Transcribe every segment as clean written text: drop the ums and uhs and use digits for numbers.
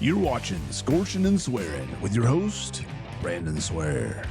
You're watching Scorching and Swearing with your host, Brandon Swear.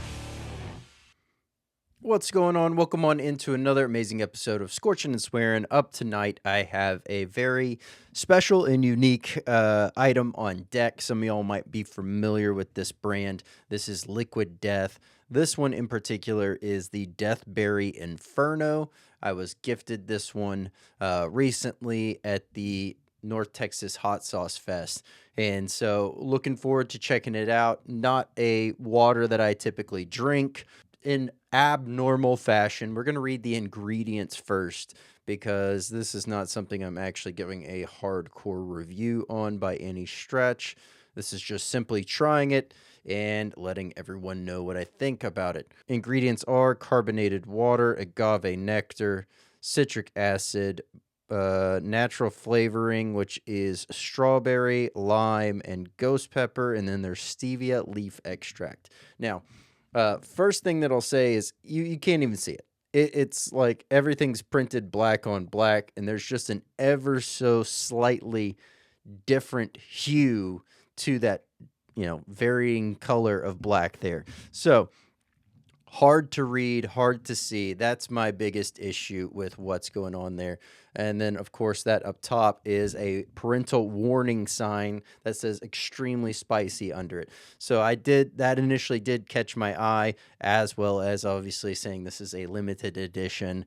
What's going on? Welcome on into another amazing episode of Scorching and Swearing. Up tonight, I have a very special and unique item on deck. Some of y'all might be familiar with this brand. This is Liquid Death. This one in particular is the Deathberry Inferno. I was gifted this one recently at the North Texas Hot Sauce Fest. And so looking forward to checking it out. Not a water that I typically drink. In abnormal fashion, we're going to read the ingredients first because this is not something I'm actually giving a hardcore review on by any stretch. This is just simply trying it and letting everyone know what I think about it. Ingredients are carbonated water, agave nectar, citric acid, natural flavoring, which is strawberry, lime, and ghost pepper, and then there's stevia leaf extract. Now, first thing that I'll say is you can't even see it. It's like everything's printed black on black, and there's just an ever so slightly different hue to that, varying color of black there. So hard to read, hard to see. That's my biggest issue with what's going on there. And then, of course, that up top is a parental warning sign that says extremely spicy under it. So that initially did catch my eye, as well as obviously saying this is a limited edition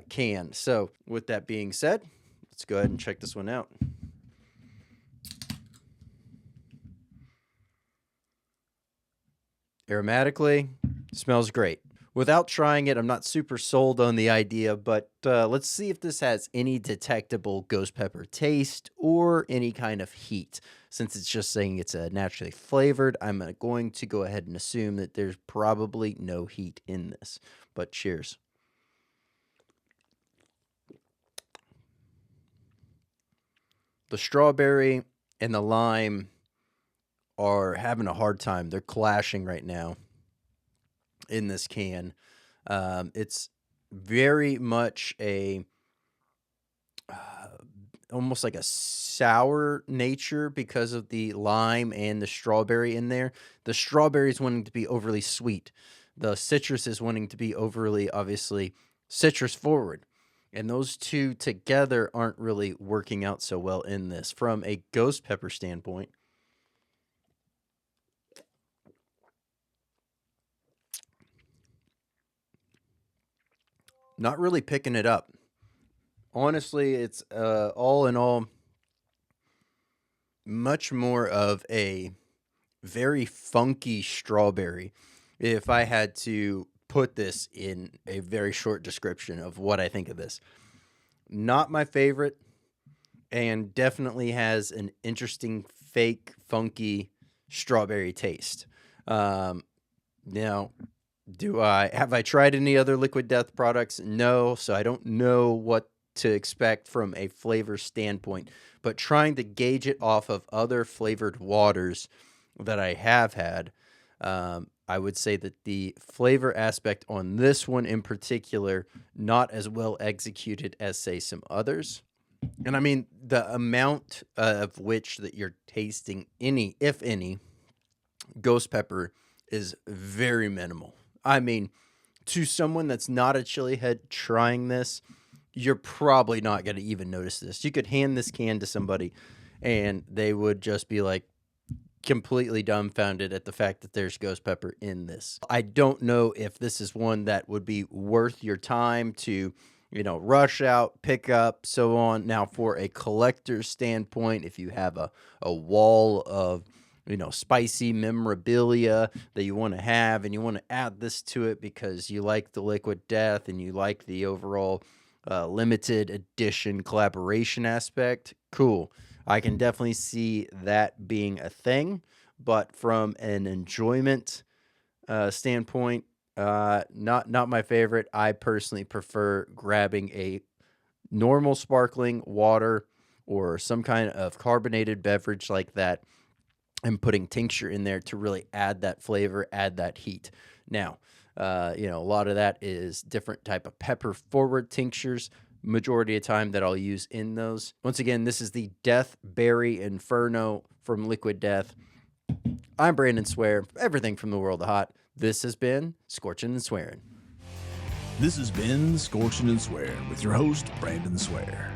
can. So with that being said, let's go ahead and check this one out. Aromatically, smells great. Without trying it, I'm not super sold on the idea, but let's see if this has any detectable ghost pepper taste or any kind of heat. Since it's just saying it's naturally flavored, I'm going to go ahead and assume that there's probably no heat in this. But cheers. The strawberry and the lime are having a hard time. They're clashing right now in this can. It's very much almost like a sour nature because of the lime and the strawberry in there. The strawberry is wanting to be overly sweet. The citrus is wanting to be overly, obviously, citrus forward. And those two together aren't really working out so well in this. From a ghost pepper standpoint, not really picking it up. Honestly, it's all in all much more of a very funky strawberry. If I had to put this in a very short description of what I think of this, not my favorite, and definitely has an interesting, fake, funky strawberry taste. Now, have I tried any other Liquid Death products? No, so I don't know what to expect from a flavor standpoint, but trying to gauge it off of other flavored waters that I have had, I would say that the flavor aspect on this one in particular, not as well executed as, say, some others. And I mean, the amount of which that you're tasting any, if any, ghost pepper is very minimal. I mean, to someone that's not a chili head trying this, you're probably not going to even notice this. You could hand this can to somebody and they would just be like completely dumbfounded at the fact that there's ghost pepper in this. I don't know if this is one that would be worth your time to, rush out, pick up, so on. Now, for a collector's standpoint, if you have a wall of spicy memorabilia that you want to have and you want to add this to it because you like the Liquid Death and you like the overall limited edition collaboration aspect, cool. I can definitely see that being a thing, but from an enjoyment standpoint, not my favorite. I personally prefer grabbing a normal sparkling water or some kind of carbonated beverage like that and putting tincture in there to really add that flavor, add that heat. Now, a lot of that is different type of pepper forward tinctures. Majority of time that I'll use in those. Once again, this is the Deathberry Inferno from Liquid Death. I'm Brandon Swear, everything from the world of hot. This has been Scorching and Swearing. This has been Scorching and Swearing with your host, Brandon Swear.